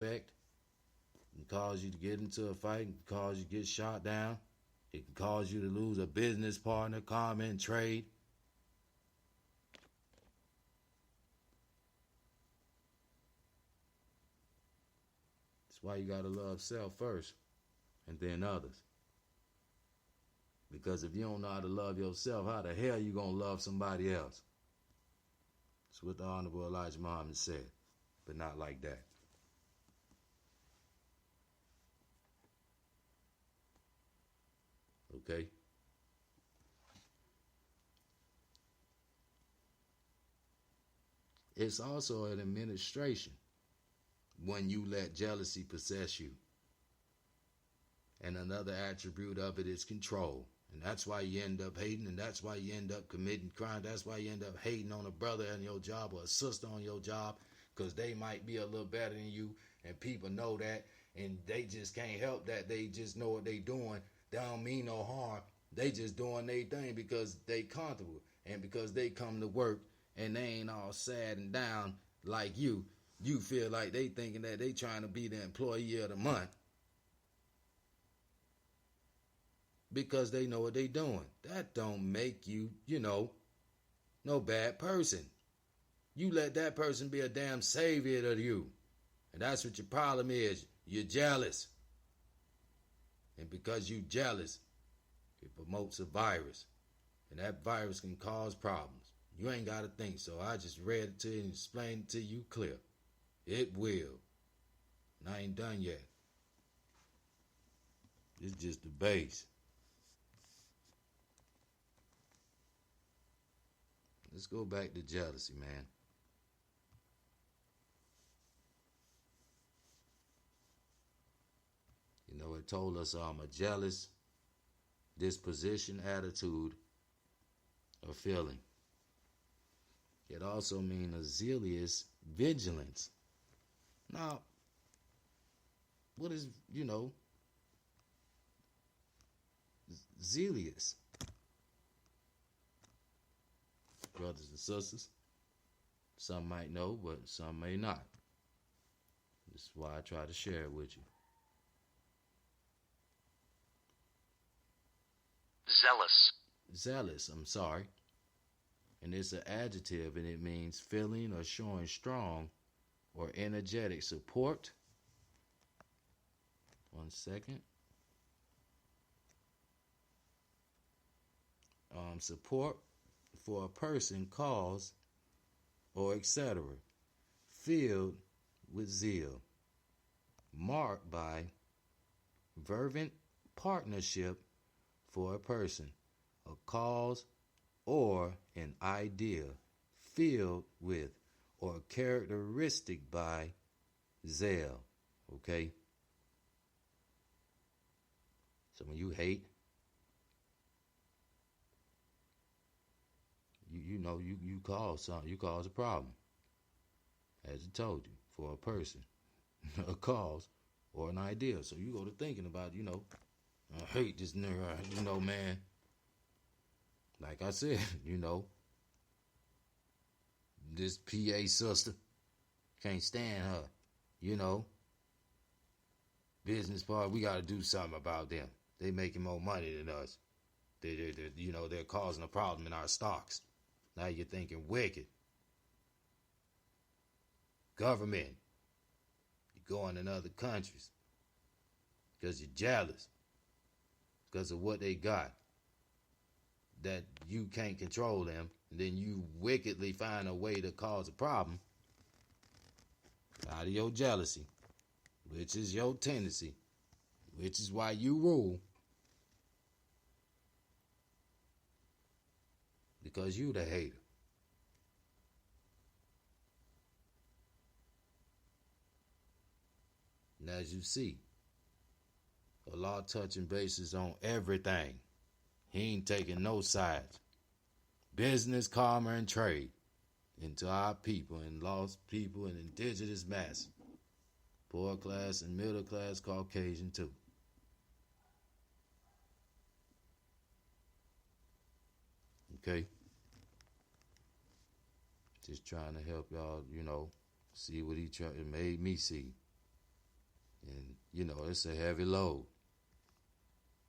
It can cause you to get into a fight, it can cause you to get shot down, it can cause you to lose a business partner, comment, trade. That's why you gotta love self first and then others. Because if you don't know how to love yourself, how the hell you gonna love somebody else? That's what the Honorable Elijah Muhammad said, but not like that. Okay? It's also an administration when you let jealousy possess you. And another attribute of it is control. And that's why you end up hating, and that's why you end up committing crime. That's why you end up hating on a brother on your job or a sister on your job, because they might be a little better than you, and people know that, and they just can't help that. They just know what they doing. They don't mean no harm. They just doing their thing because they comfortable, and because they come to work and they ain't all sad and down like you. You feel like they thinking that they trying to be the employee of the month because they know what they doing. That don't make you, no bad person. You let that person be a damn savior to you. And that's what your problem is. You're jealous. And because you jealous, it promotes a virus. And that virus can cause problems. You ain't got to think. So I just read it to you and explained it to you clear. It will. And I ain't done yet. It's just the base. Let's go back to jealousy, man. It told us a jealous disposition, attitude, or feeling. It also means a zealous vigilance. Now, what is, zealous? Brothers and sisters, some might know, but some may not. This is why I try to share it with you. Zealous, I'm sorry. And it's an adjective, and it means feeling or showing strong or energetic support. One second. Support for a person, cause, or etc. Filled with zeal. Marked by fervent partnership for a person, a cause, or an idea, filled with or characteristic by zeal. Okay? So when you hate, you cause something, you cause a problem. As I told you, for a person, a cause, or an idea. So you go to thinking about, I hate this nigga, man. Like I said, this PA sister, can't stand her, business part, we got to do something about them. They making more money than us. They're causing a problem in our stocks. Now you're thinking wicked. Government, you're going in other countries because you're jealous because of what they got, that you can't control them, and then you wickedly find a way to cause a problem out of your jealousy, which is your tendency, which is why you rule, because you the hater. And as you see, Allah touching bases on everything. He ain't taking no sides. Business, karma, and trade into our people and lost people and indigenous masses. Poor class and middle class Caucasian too. Okay? Just trying to help y'all, see what he made me see. It's a heavy load.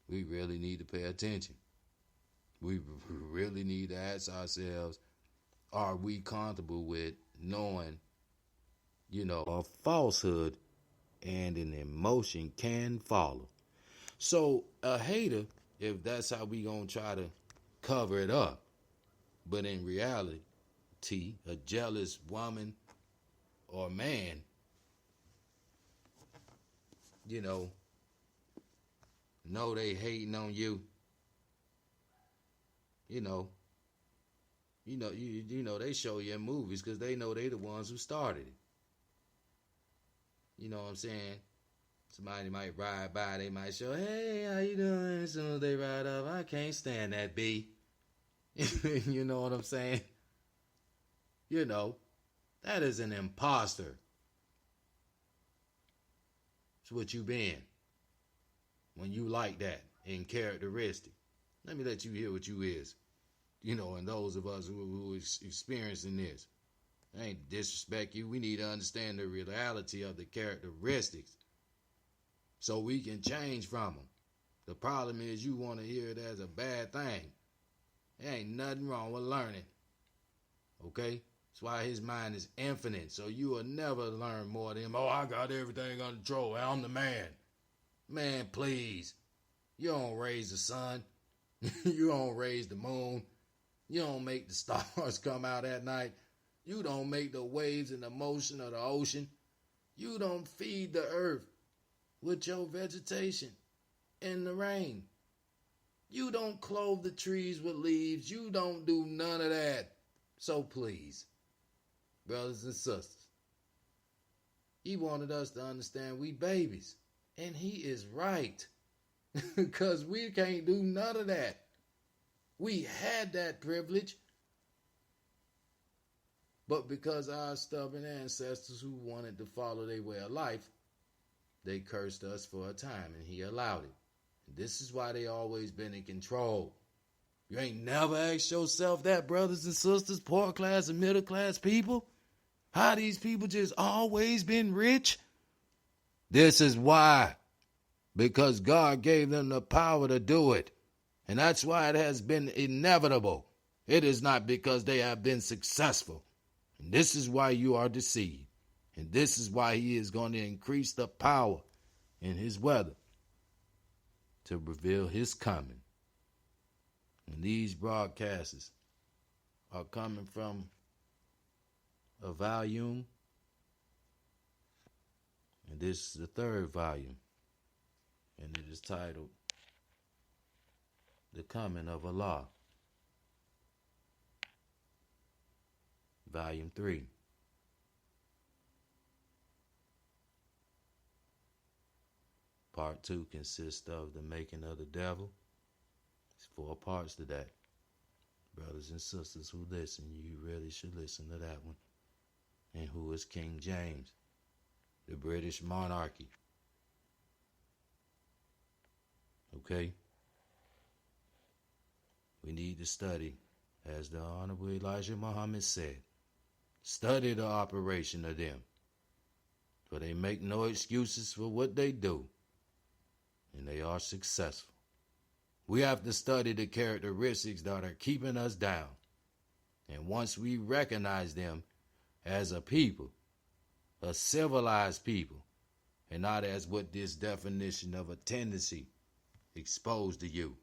We really need to pay attention. We really need to ask ourselves, are we comfortable with knowing, a falsehood and an emotion can follow? So a hater, if that's how we gonna try to cover it up, but in reality, a jealous woman or man, know they hating on you. They show you in movies because they know they the ones who started it. You know what I'm saying? Somebody might ride by, they might show, hey, how you doing? As soon as they ride up, I can't stand that B. You know what I'm saying? That is an imposter. It's what you been when you like that in characteristic. Let me let you hear what you is. And those of us who is experiencing this. I ain't disrespect you. We need to understand the reality of the characteristics so we can change from them. The problem is you want to hear it as a bad thing. There ain't nothing wrong with learning. Okay? That's why his mind is infinite. So you will never learn more than him. Oh, I got everything under control. I'm the man. Man, please. You don't raise the sun. You don't raise the moon. You don't make the stars come out at night. You don't make the waves and the motion of the ocean. You don't feed the earth with your vegetation in the rain. You don't clothe the trees with leaves. You don't do none of that. So please, brothers and sisters, he wanted us to understand we babies. And he is right. Because we can't do none of that. We had that privilege. But because our stubborn ancestors who wanted to follow their way of life, they cursed us for a time, and he allowed it. And this is why they always been in control. You ain't never asked yourself that, brothers and sisters, poor class and middle class people? How these people just always been rich? This is why. Because God gave them the power to do it. And that's why it has been inevitable. It is not because they have been successful. And this is why you are deceived. And this is why he is going to increase the power in his weather to reveal his coming. And these broadcasts are coming from a volume. And this is the third volume. And it is titled The Coming of Allah. Volume 3. Part 2 consists of the making of the devil. There's 4 parts to that. Brothers and sisters who listen, you really should listen to that one. And who is King James, the British monarchy. Okay? We need to study, as the Honorable Elijah Muhammad said, study the operation of them. For they make no excuses for what they do, and they are successful. We have to study the characteristics that are keeping us down. And once we recognize them as a people, a civilized people, and not as what this definition of a tendency exposed to you.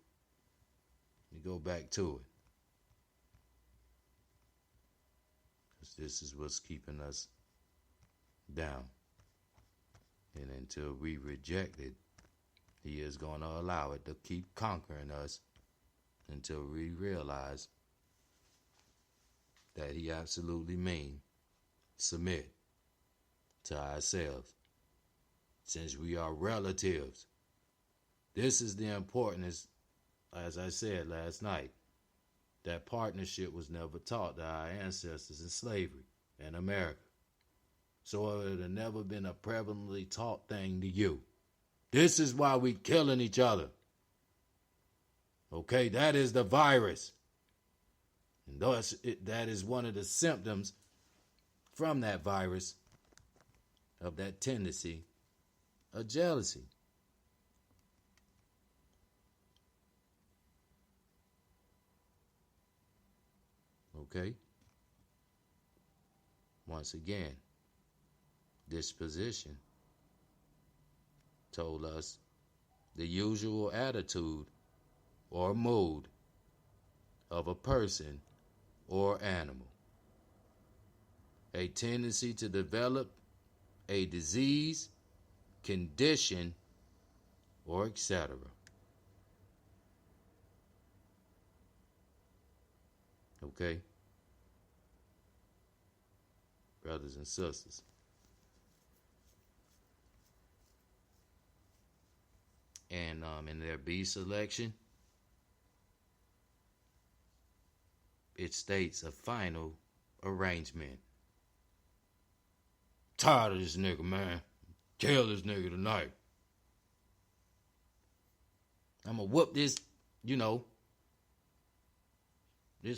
You go back to it. Because this is what's keeping us down. And until we reject it, he is going to allow it to keep conquering us until we realize that he absolutely means submit to ourselves. Since we are relatives, this is the importance, as I said last night, that partnership was never taught to our ancestors in slavery in America. So it had never been a prevalently taught thing to you. This is why we killing each other. Okay, that is the virus. And that is one of the symptoms from that virus of that tendency of jealousy. Okay? Once again, disposition told us the usual attitude or mood of a person or animal. A tendency to develop a disease, condition, or etc. Okay? Brothers and sisters. And in their B selection, it states a final arrangement. Tired of this nigga, man. Kill this nigga tonight. I'ma whoop this, this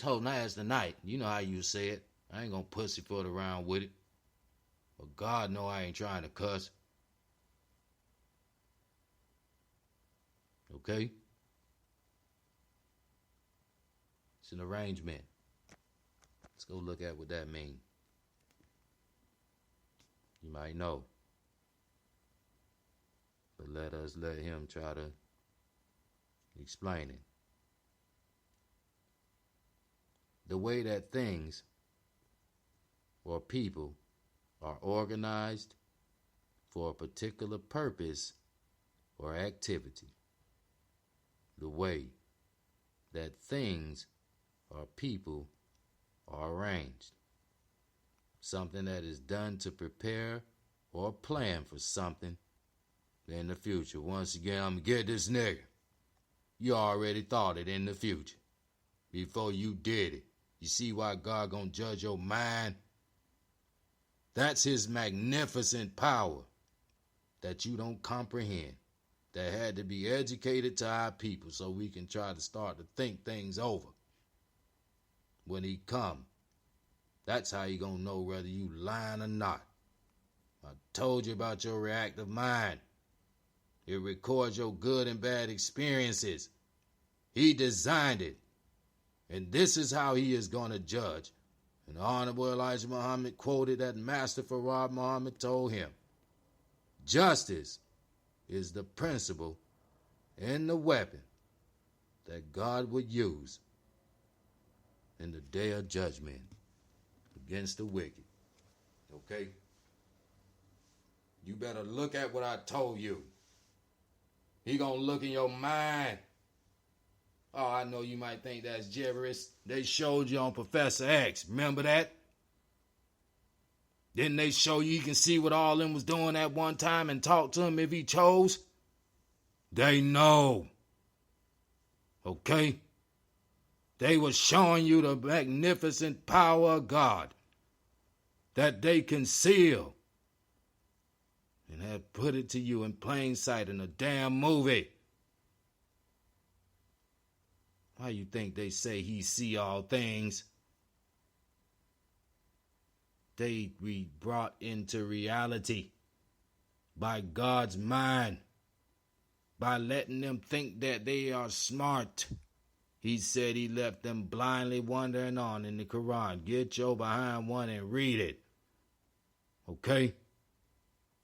whole ass tonight. You know how you say it. I ain't gonna pussyfoot around with it. But God know I ain't trying to cuss. Okay? It's an arrangement. Let's go look at what that means. You might know. But let him try to explain it. The way that things or people are organized for a particular purpose or activity. The way that things or people are arranged. Something that is done to prepare or plan for something in the future. Once again, I'm going to get this nigga. You already thought it in the future before you did it. You see why God gonna judge your mind? That's his magnificent power that you don't comprehend, that had to be educated to our people so we can try to start to think things over. When he come, that's how you gonna know whether you lying or not. I told you about your reactive mind. It records your good and bad experiences. He designed it. And this is how he is going to judge. And the Honorable Elijah Muhammad quoted that Master Farad Muhammad told him, justice is the principle and the weapon that God would use in the day of judgment against the wicked. Okay? You better look at what I told you. He gonna look in your mind. Oh, I know you might think that's gibberish. They showed you on Professor X. Remember that? Didn't they show you can see what all them was doing at one time and talk to him if he chose? They know. Okay? They were showing you the magnificent power of God that they conceal and have put it to you in plain sight in a damn movie. Why you think they say he see all things? They be brought into reality by God's mind, by letting them think that they are smart. He said he left them blindly wandering on in the Quran. Get your behind one and read it. Okay?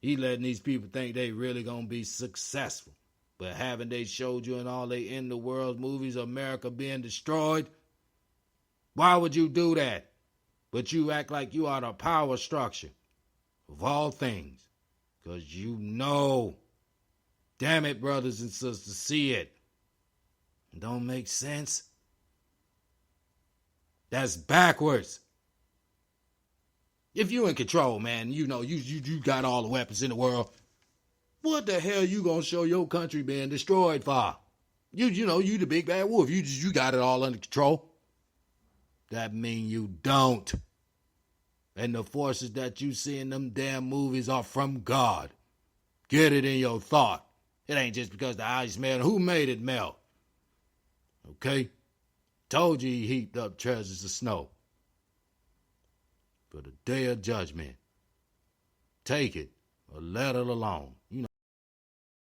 He letting these people think they really gonna be successful. But haven't they showed you in all they end the world movies America being destroyed? Why would you do that? But you act like you are the power structure of all things. Because you know. Damn it, brothers and sisters, see it. It don't make sense. That's backwards. If you in control, man, you know, you got all the weapons in the world. What the hell you gonna show your country being destroyed for? You know, you the big bad wolf. You got it all under control. That mean you don't. And the forces that you see in them damn movies are from God. Get it in your thought. It ain't just because the ice melted. Who made it melt? Okay? Told you he heaped up treasures of snow for the day of judgment. Take it or let it alone.